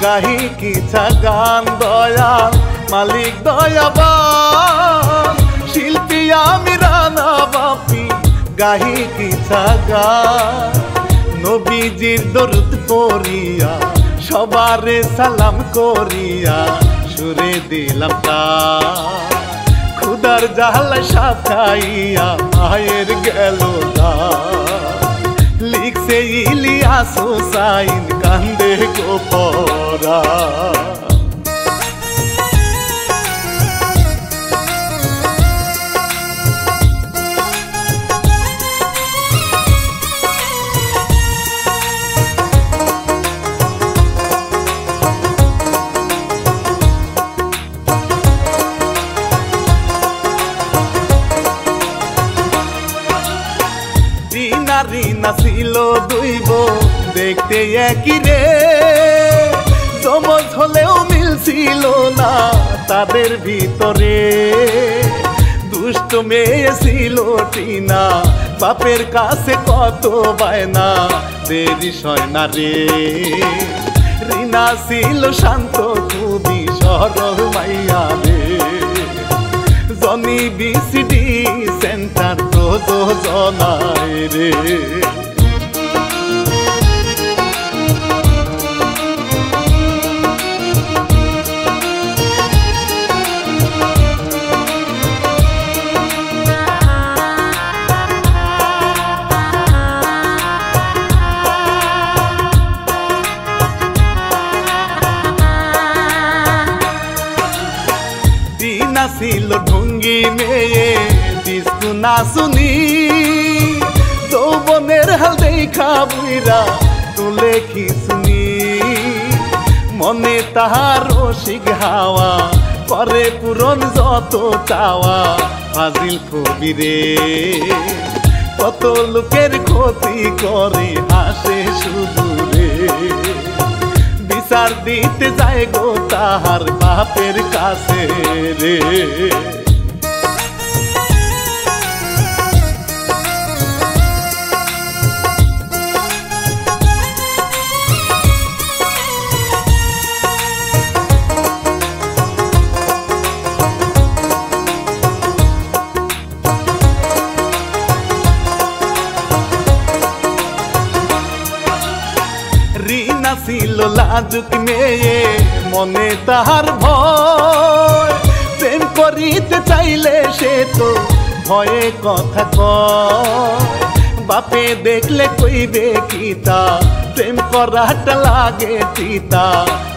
গাহি কিছা গান দয়াল মালিক দয়াবান শিল্পী আমি রানা বাপি গাহি কিছা গান নবীজির দরুদ পড়িয়া সবারে সালাম করিয়া সুরে দিলাম তার খুদার জাহালা সাফাইয়া মায়ের গেল লিখছে ইলিয়াস হুসাইন কান্দে গোপরা রিনা ছিল দুইব দেখতে একই রে জমজ হলেও মিল ছিল না তাদের ভিতরে দুষ্ট মেয়ে ছিল টিনা বাপের কাছে কত বায়না দেরি সয় না রে রিনা ছিল শান্ত খুবই সরল মাইয়া রে জনি বিসিডি সেন্টার তো জনায় রে টিনা ছিল ঢুঙ্গি মেয়ে ডিস্কো না শুনি যৌবনের হাল দেখা বুইরা তুলে খিসুনি মনে তাহার রসিক হাওয়া করে পূরণ যত চাওয়া ফাজিল কবিরে কত লোকের ক্ষতি করে হাসে শুধু রে বিচার দিতে যায় গো তাহার বাপের কাছে রে রিনা ছিল লাজুক মেয়ে মনে তাহার ভয় প্রেম করিতে চাইলে সে তো ভয়ে কথা কয় বাপে দেখলে কইবে কিতা প্রেম করাটা লাগে চিতা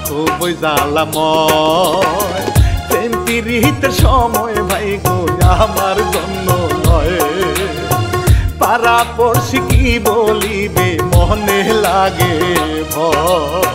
খুবই জ্বালাময় প্রেম পিরিতের সময় ভাই গো আমার জন্য নয় পাড়া পড়শি কি বলিবে মনে লাগে ভয়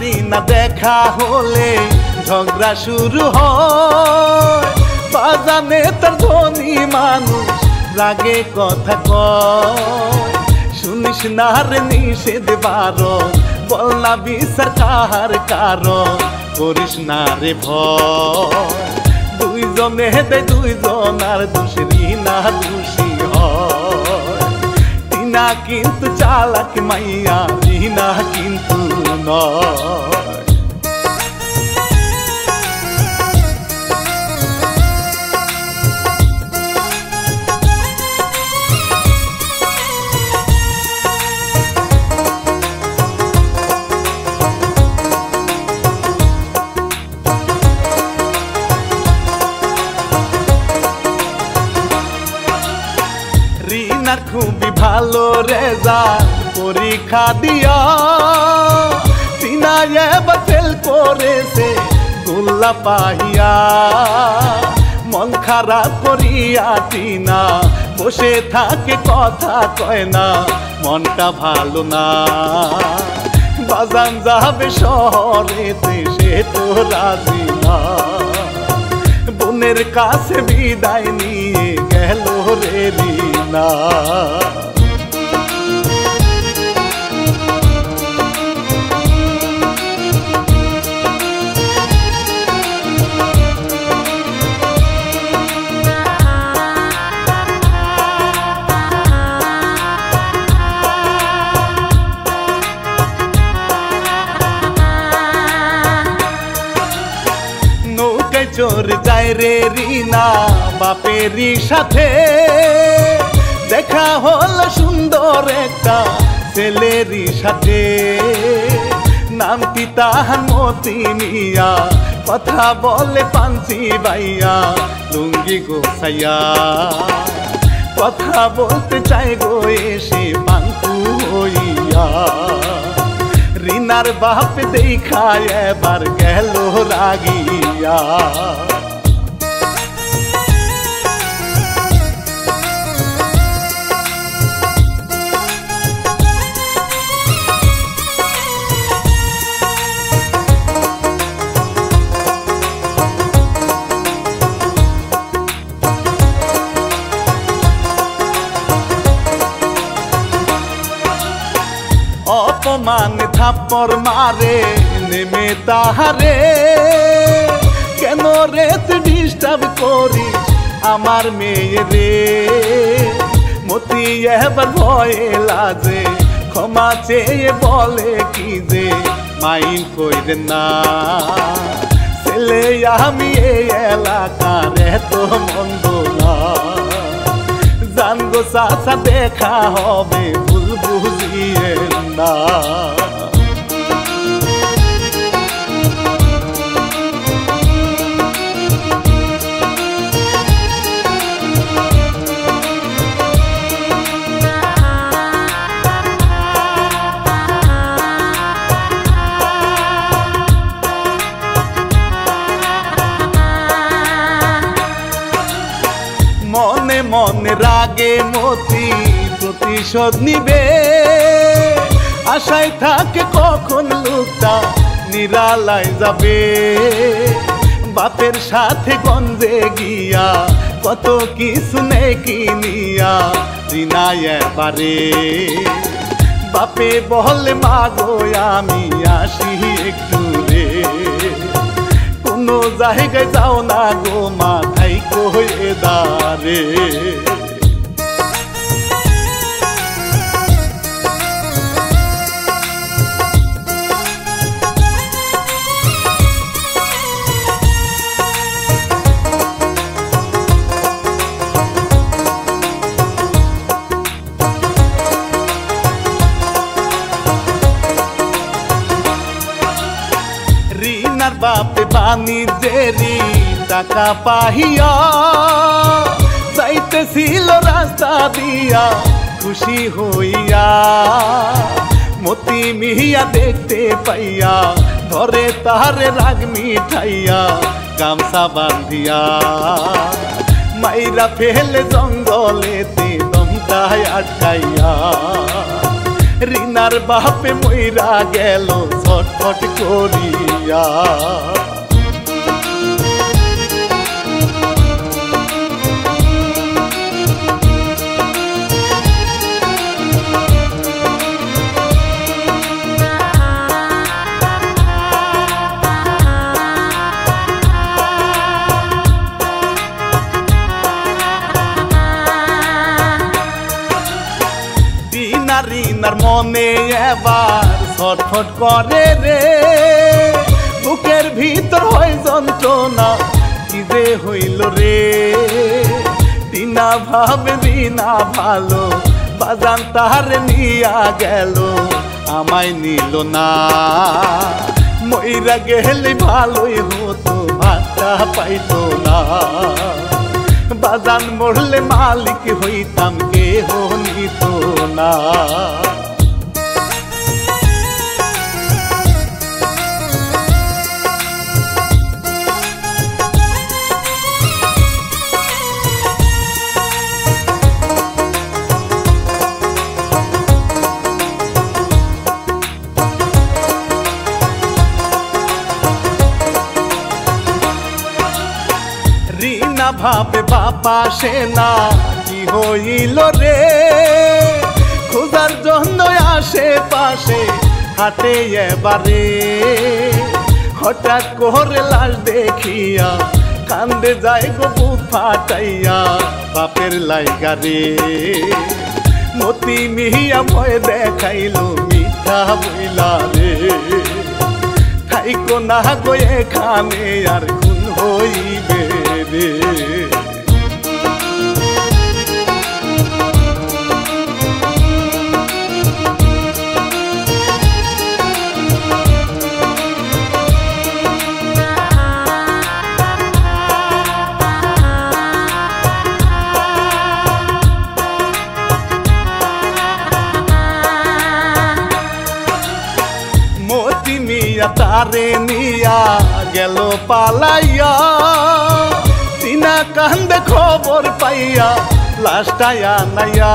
রিনা দেখা হলে ঝগড়া শুরু হয় বাজানে তার ধনী মানুষ রাগে কথা কয় শুনিস না রে নিষেধ বারণ বল না বিচার কাহার কারণ করিস না রে ভয় দুইজনে দেয় দুইজন আর দোষ রিনা দোষী হয় টিনা কিন্তু চালাক মাইয়া রিনা কিন্তু নয় রিনা খুবই ভালো রেজাল্ট পরীক্ষা দিয়া টিনা এবার ফেল করেছে গোল্লা পাইয়া মন খারাপ করিয়া টিনা বসে থাকে কথা কয় না মনটা ভালো না বাজান যাবে শহরেতে সে তো রাজি না মনের কাছে বিদায় নিয়ে গেল রে রিনা। চোর যায় রে রিনা বাপেরই সাথে, দেখা হল সুন্দর একটা ছেলেরই সাথে। নামটি তাহার মতি মিয়া, কথা বলে পাঞ্চি বাইয়া লুঙ্গি গোছাইয়া। কথা বলতে চাই গো এসে পান্তু হইয়া। রিনার বাপ দেখা এবার গেল রাগিয়া। অপমান থাপ্পড় মারে নেমে তাহারে, কেন রে তুই ডিস্টার্ব করিস আমার মেয়ে রে। মতি এবার ভয়ে লাজে ক্ষমা চেয়ে বলে কি যে মাইন্ড কইরে না। ছেলে আমি এই এলাকার এত মন্দ না। জানগো চাচা দেখা হবে ভুল বুঝিয়ে না। মনে মনে রাগে মতি প্রতিশোধ নিবে, আশায় থাকে কখন লোকটা নিরালায় যাবে। বাপের সাথে গঞ্জে গিয়া কত কিছু নেকি নিয়া রিনা এবারে। বাপে বলে মাগো আমি আসি একটু রে। কোনো জায়গায় যাও না গো মাথায় কয়ে দাঁড়ে। রিনার বাপে বাণিজ্যেরই টাকা পাহিয়া যাইতেছিল রাস্তা দিয়া খুশি হইয়া। মতি মিহিয়া দেখতে পাইয়া ধরে তাহারে রাগ মিঠাইয়া গামছা বান্ধিয়া। মাইরা ফেলে জঙ্গলেতে দমটায় আটকাইয়া। রিনার বাপে মইরা গেল ছটফট করিয়া। রিনার মনে এবার ছটফট করে রে। বুকের ভিতর হয় যন্ত্রণা কি যে হইল রে। টিনা ভাবে রিনা ভালো বাজান তাহারে নিয়া গেল আমায় নিল না। মইরা গেলে ভালোই হতো ভাতটা পাইতো না। বাজান মরলে মালিক হইতাম কেহ নিত না। ভাবে বাপা সেনা কি হইল রে খোঁজার জন্য আশেপাশে হাটে এবারে হঠাৎ করে লাশ দেখিয়া কান্দে যায় গো বুক ফাটাইয়া বাপের লাইগা রে মতি মিহিয়া ভয় দেখাইল মিথ্যা বইলা রে থাইকো না গো এখানে আর খুন হইবে রে তারে নিয়া গেল পালাইয়া চিনা কান্দে খবর পাইয়া লাশটায়া নাইয়া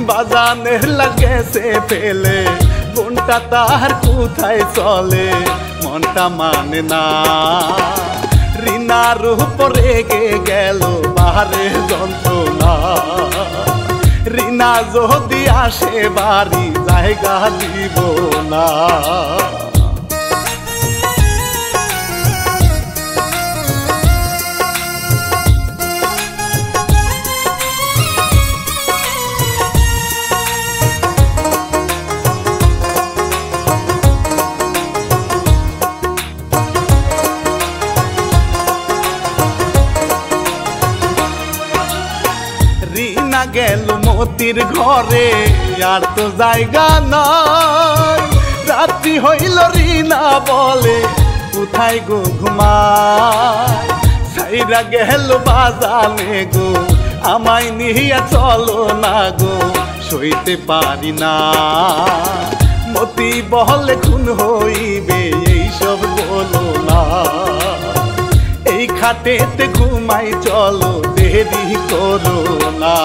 বাজানের লাগেছে ফেলে কোনটা তার কোথায় চলে মনটা মানে না রিনার উপরে রেগে গেল বাহারে যন্ত্রণা রিনা যদি আসে বাড়ি জায়গা দিব না রিনা গেল মতির ঘরে আর তো জায়গা নাই রাত্রি হইল রিনা বলে কোথায় গো ঘুমায় সাইরা গেল বাজানে গো আমায় নিয়া চলো না গো সইতে পারি না মতি বলে খুন হইবে এইসব বলো না এই খাটেতে ঘুমাই চলো দেরি করো না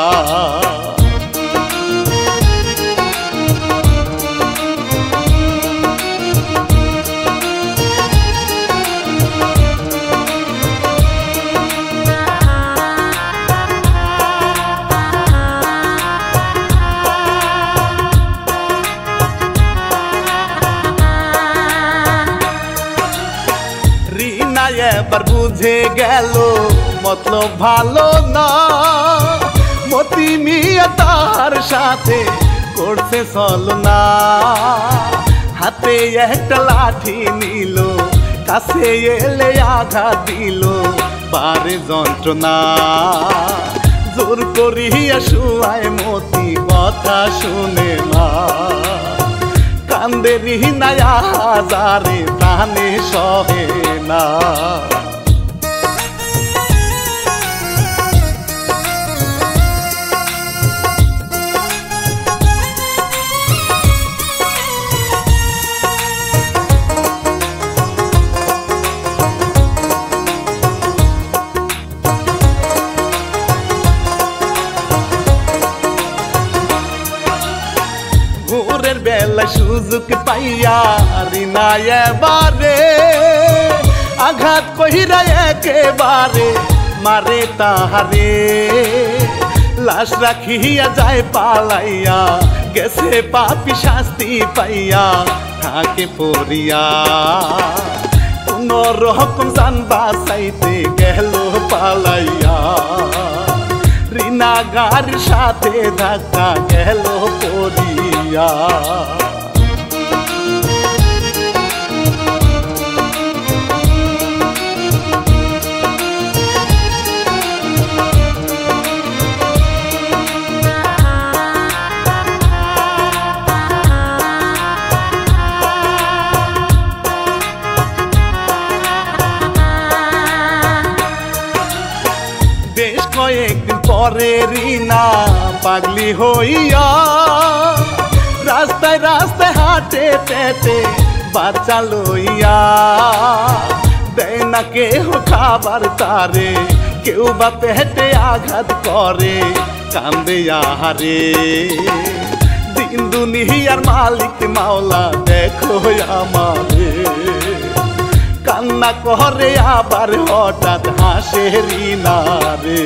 এবার বুঝে গেল মতলব ভালো না মতি মিয়া তার সাথে করছে চলনা হাতে একটা লাঠি নিল কাছে এলে আঘাত দিল পারে যন্ত্রণা জোর করিয়া শুয়ায় মতি কথা শুনে না কান্দে রিনা হাজারে প্রাণে সহে না ভোরের বেলা সুযোগ পাইয়া রিনা এবারে আঘাত কহিরা একেবারে মারে তাহারে লাশ রাখিয়া যায় পালাইয়া গেছে পাপি শাস্তি পাইয়া থাকে পড়িয়া কোন রকম জান বাঁচাইতে গেল পালাইয়া রিনা গাড়ির সাথে ধাক্কা গেল পড়িয়া বেশ কয়েকদিন পরে রিনা পাগলি হইয়া রাস্তায় রাস্তায় হাঁটে পেটে বাচ্চা লইয়া দেয় না কেহ খাবার তারে কেউ বা পেটে আঘাত করে কান্দে আহারে দিন দুনিয়ার মালিক মাওলা দেখো আমারে কান্না করে আবার হঠাৎ হাসে রিনা রে।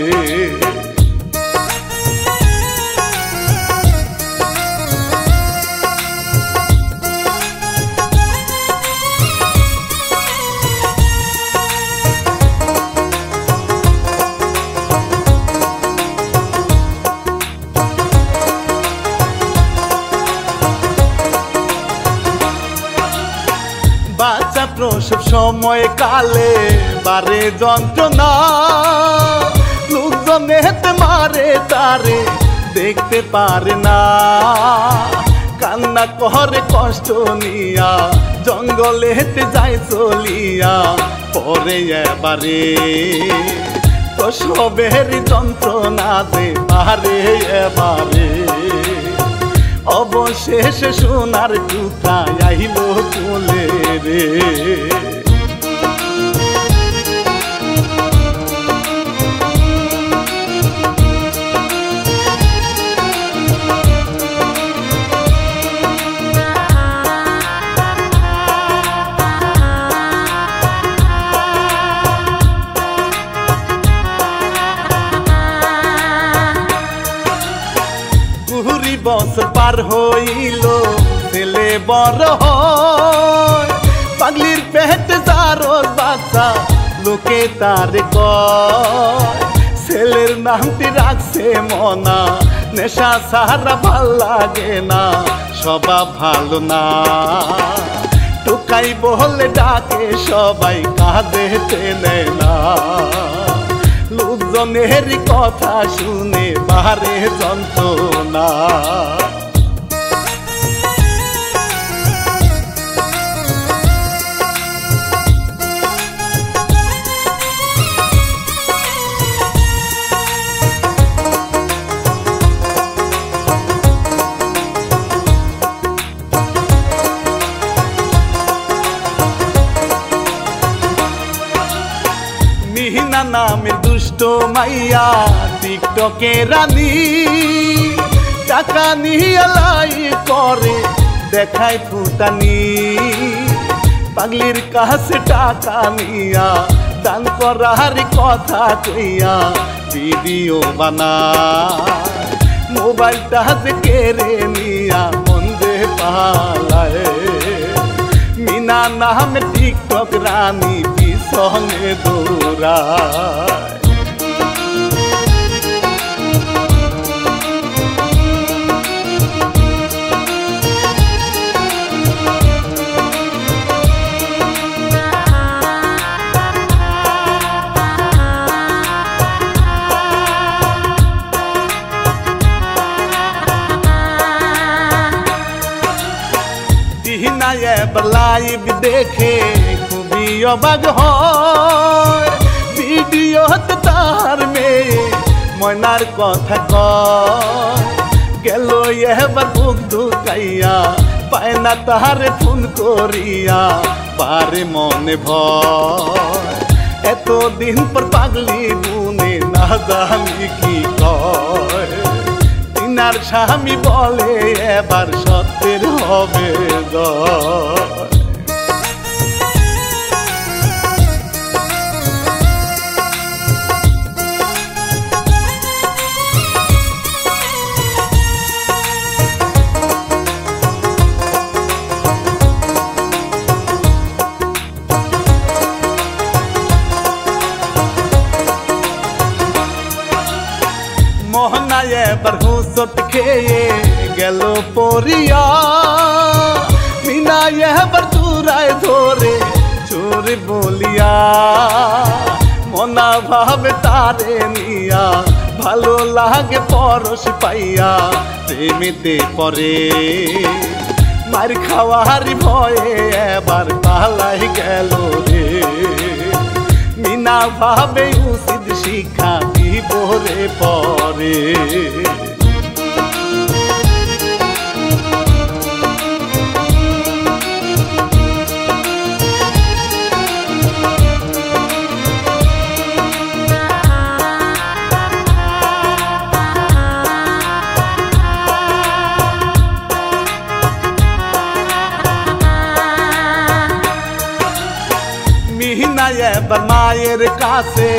বাচ্চা প্রসব সময় কালে বারে যন্ত্রণা, লোকজন হেঁটে মারে তারে দেখতে পারে না। কান্না করে কষ্ট নিয়া জঙ্গলে হেঁটে যায় চলিয়া, পরে এবারে প্রসবের যন্ত্রণা যে পারে এবারে। অবশেষে সোনার টুকরা আইল কোলে রে। বছর পার হইল ছেলে বড় হয়, পাগলির পেটে যার বাচ্চা লোকে তার কয়। ছেলের নামটি রাখছে মনা, নেশা সারা ভাল লাগে না, স্বভাব ভালো না। টোকাই বলে ডাকে সবাই কাঁধে টেনে না, লোকজনের কথা শুনে বারে যন্ত্রণা। মিহিনা নামের দুষ্ট মাইয়া টিকটকে রানী, টাকা নিয়ে লাই করে দেখায় ফুটানি। পাগলির কাছে টাকা নিয়া দান করার কথা কইয়া ভিডিও বানায়, মোবাইলটা যে কেড়ে নিয়া মন্দে পালায়। মিনা নামে টিকটক রানী পিছনে দৌড়ায়। লাইভ দেখে খুবই অবাক হয়, ভিডিওতে তার মেয়ে ময়নার কথা কয়। গেল এবার বুক ঢুকাইয়া পায় না তাহারে ফোন করিয়া, পারে মনে ভয়। এতদিন পর পাগলি মনে না জানি কি কয়। তিনার স্বামী বলে এবার সত্যের হবে জয়। মোহনা এবার হুঁচট খেয়ে গেল পরিয়া, মিনা এবার চূড়ায় ধরে চোর বলিয়া। মনা ভাবে তারে নিয়া ভালো লাগে পরশ পাইয়া, প্রেমেতে পরে মার খাওয়ার ভয়ে এবার পালাই গেল রে। মিনা ভাবে উচিত শিক্ষা দিব রে পরে। এবার মায়ের কাছে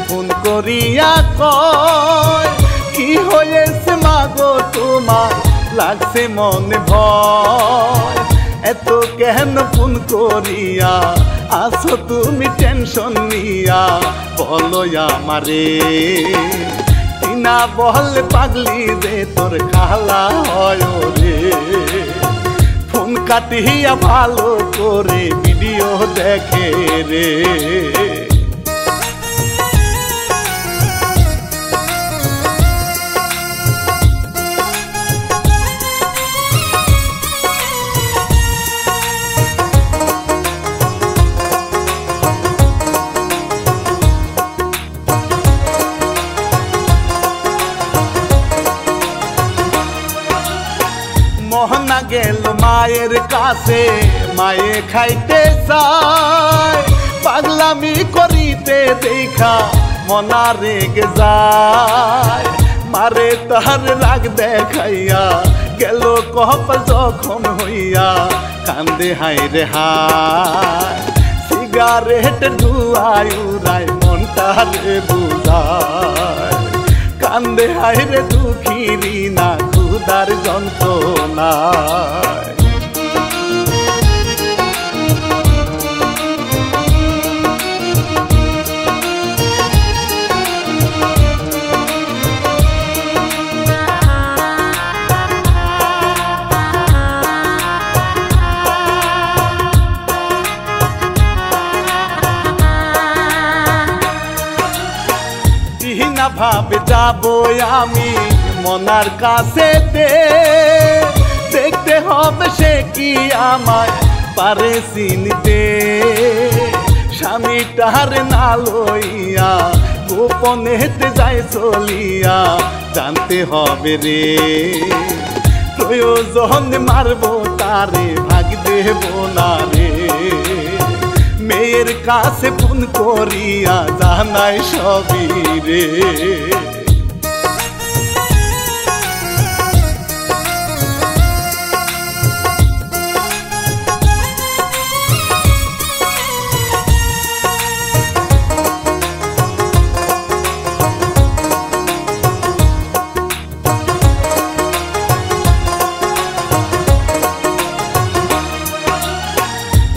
ফোন করিয়া কয় কি হয়েছে মাগো তোমার লাগছে মনে ভয় এত কেন ফোন করিয়া আসো তুমি টেনশন নিয়া বলো আমারে টিনা বল পাগলি রে তোর খালা হয় রে ফোন কাটিয়া ভালো করে ভিডিও দেখে রে মোহনা গেল মায়ের কাছে মায়ে খাইতে চায় পাগলামি করিতে দেখা মনা রেগে যায় মারে তার রাগ দেখাইয়া গেল কপাল জখম হইয়া কান্দে হায় রে হায় সিগারেট ধুয়ায় উড়ায় মনটা রে বুঝায় কান্দে হায় রে দুঃখিরি না ক্ষুধার যন্ত্রণায় না ভাবে যাবো আমি মনার কাছে দেখতে হবে সে কি আমায় পারে চিনতে স্বামীটার না লইয়া গোপনে যায় চলিয়া জানতে হবে রে প্রয়োজন মারবো তারে ভাগ দেব না রে মেয়ের কাছে ফোন করিয়া জানাই সবই রে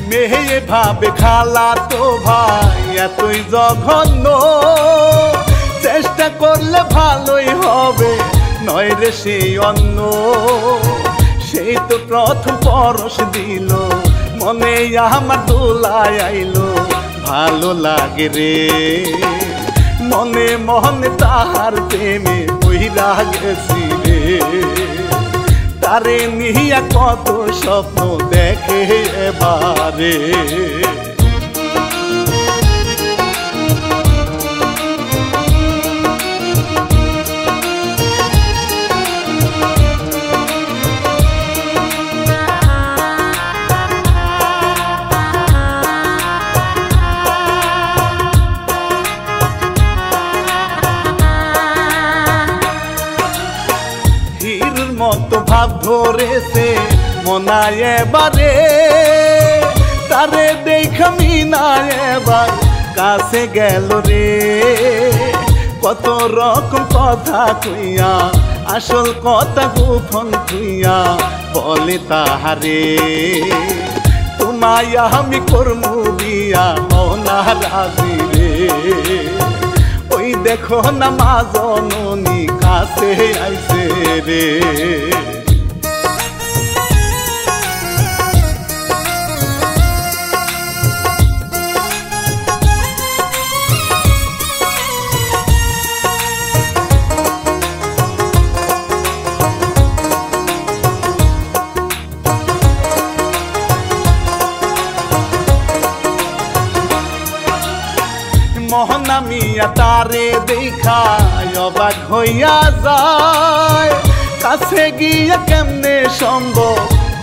মেয়ে ভাবে খালা তো ভাই এতই জঘন্য চেষ্টা করলে ভালোই হবে নয় রে সেই অন্য সেই তো প্রথম পরশ দিল মনে আমার দোলায় আইলো ভালো লাগে রে মনে মনে তাহার প্রেমে বইরা গেছি রে তারে নিয়া কত স্বপ্ন দেখে এবারে মতো ভাব ধরেছে মনায় এবারে তারে দেখামি না এবার কাছে গেল রে কত রকম কথা কইয়া আসল কথা গোপন কইয়া বলে তাহারে তোমায় আমি করমু বিয়া মনা রাজি রে ওই দেখো না মা জননী কাছে আইছে রে মোহনা মিয়া তারে দেখা অবাক হইয়া যায় কাছে গিয়া কেমনে সম্ভব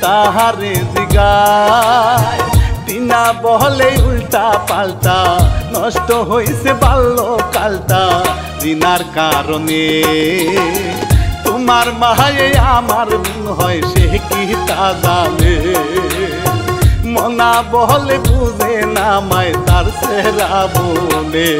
তাহারে জিগায় টিনা বলে উল্টা পাল্টা নষ্ট হইছে বাল্যকালটা রিনার কারণে তোমার মায়ে আমার মন হয় সে কি তা জানে মনা বলে বুঝে না নামায় তার সেরা বলে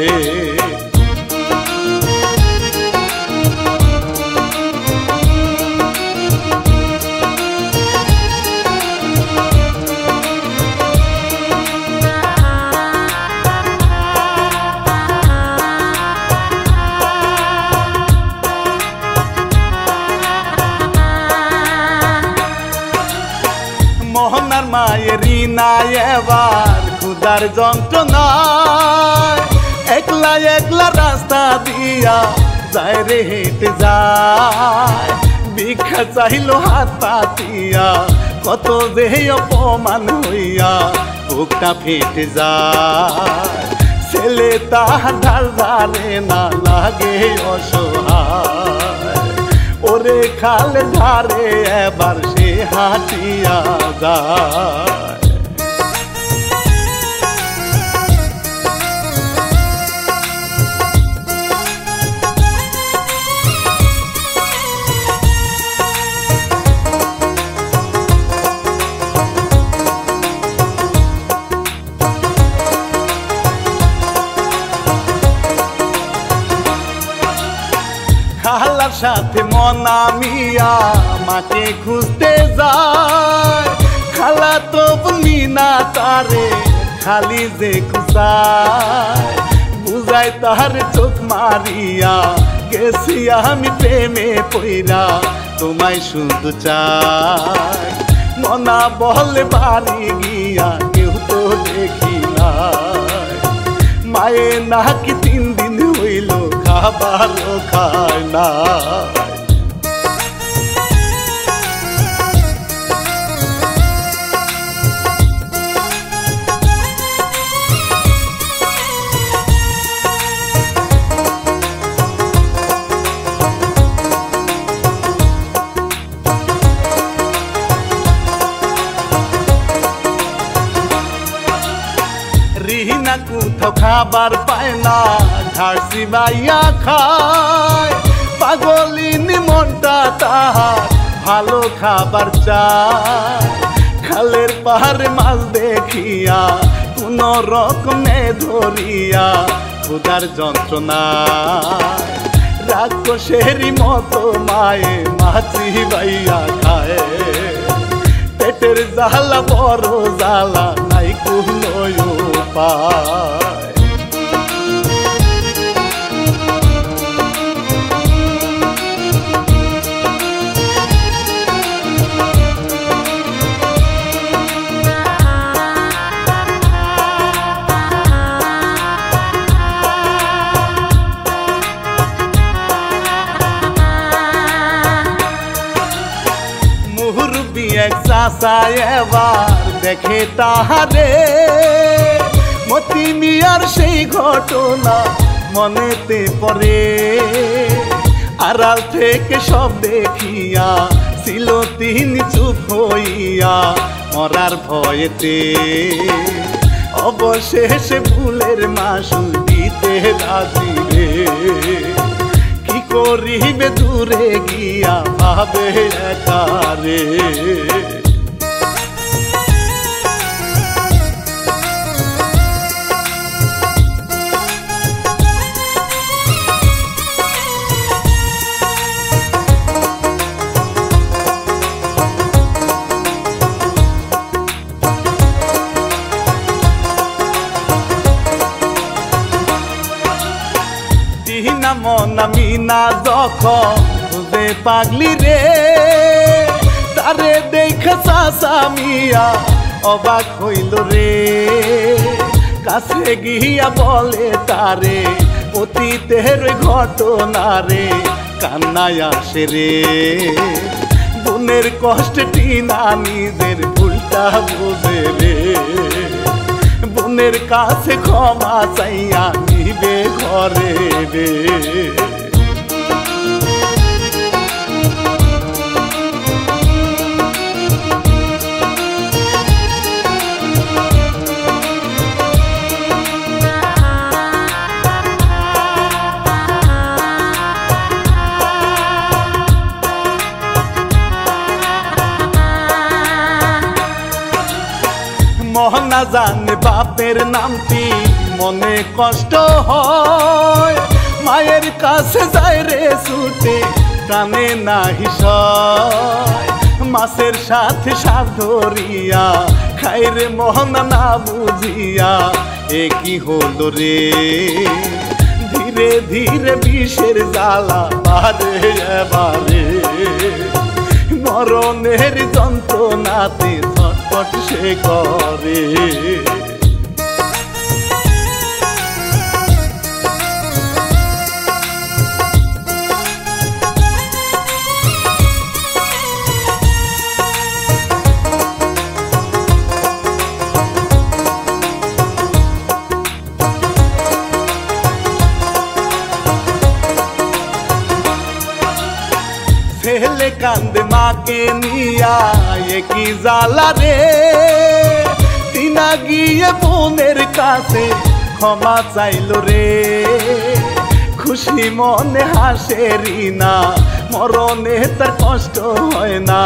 মোহনার মায়েরই নাই এবার ক্ষুধার যন্ত্রণায় একলা একলা রাস্তা দিয়া যায় রে হেঁটে যায় ভিক্ষা চাইল হাত পাতিয়া কত যে অপমান হইয়া বুকটা ফেটে যায় ছেলে তাহার ধার ধারে না লাগে অসহায় ওরে খাল ধারে এবার সে হাঁটিয়া যায় খালার সাথে মনা মিয়া মাকে খুঁজতে যায় খালা তো মিনা তারে খালি যে খুঁজায় বুঝায় তার চোখ মারিয়া গেছি আমি প্রেমে পইরা তোমায় শুধু চাই মনা বলে বাড়ি গিয়া কেউ তো দেখি নাই মায়ে নাকি 3 দিন হইল খাবারও খায় না রিহিনা কোথাও খাবার পায় না ঘাড়ছি বাইয়া খায় পাগলিনী মনটা তাহার ভালো খাবার চায় খালের পাহাড়ে মাছ দেখিয়া কোন রকমে ধরিয়া ক্ষুধার যন্ত্রণায় রাক্ষসেরই মতো মায়ে মাছি বাইয়া খায় পেটের জ্বালা বড় জ্বালা নাই কোনো উপায় মুরব্বি এক চাচা এবার দেখে তাহারে মতি মিয়ার সেই ঘটনা মনেতে পড়ে আড়াল থেকে সব দেখিয়া ছিল তিনি চুপ হইয়া মরার ভয়েতে অবশেষে ভুলের মাসুল দিতে রাজি রে কি করিবে দূরে গিয়া ভাবে একারে মনা মিনা যখন খুঁজে পাগলি রে তারে দেখা চাচা মিয়া অবাক হইল রে কাছে গিয়া বলে তারে অতীতের ঘটনা রে কান্নায় আসে রে বোনের কষ্টটি না নিজের ভুলটা বুঝে রে বোনের কাছে ক্ষমা চাইয়া নিবে ঘরে রে মোহনা জানে বাপের নামটি মনে কষ্ট হয়, মায়ের কাছে যায় রে ছুটে প্রাণে নাহি সয়। মাছের সাথে সাপ ধরিয়া খাই রে মন না বুঝিয়া, এ কি হলো রে ধীরে ধীরে বিষের জ্বালা বারে এবারে। মরণের যন্ত্রণাতে ছটফট সে করে। ছেলে কান্দে মাকে নিয়া, এ কি জ্বালা রে। তিনা গিয়ে বোনের কাছে ক্ষমা চাইল রে, খুশি মনে হাসে রিনা, মরণে তার কষ্ট হয় না,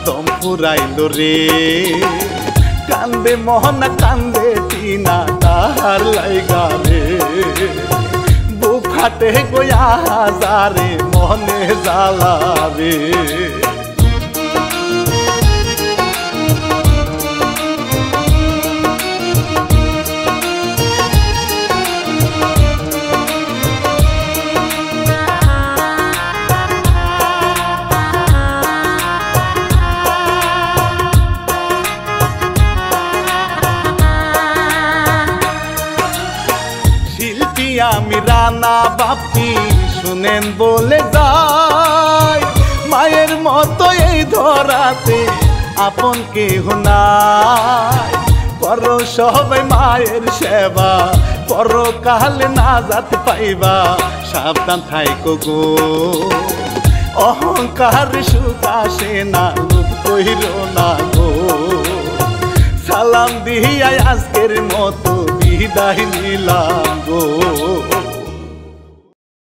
দম ফুরাইল রে। কান্দে মোহনা কান্দে তিনা তাহার লাইগা রে, বুক ফাটে গোয়া হাজারে মনে জ্বালা রে। আমি রানা বাপি শুনেন বলে যাই, মায়ের মতো এই ধরাতে আপন কেহ নাই। করো সবাই মায়ের সেবা, পরকালে নাজাত পাইবা, সাবধান থাইকো গো। অহংকার সুখ আসে না, লোভ কইরো না গো। সালাম দিয়াই আজকের মতো বিদায় নিলাম গো।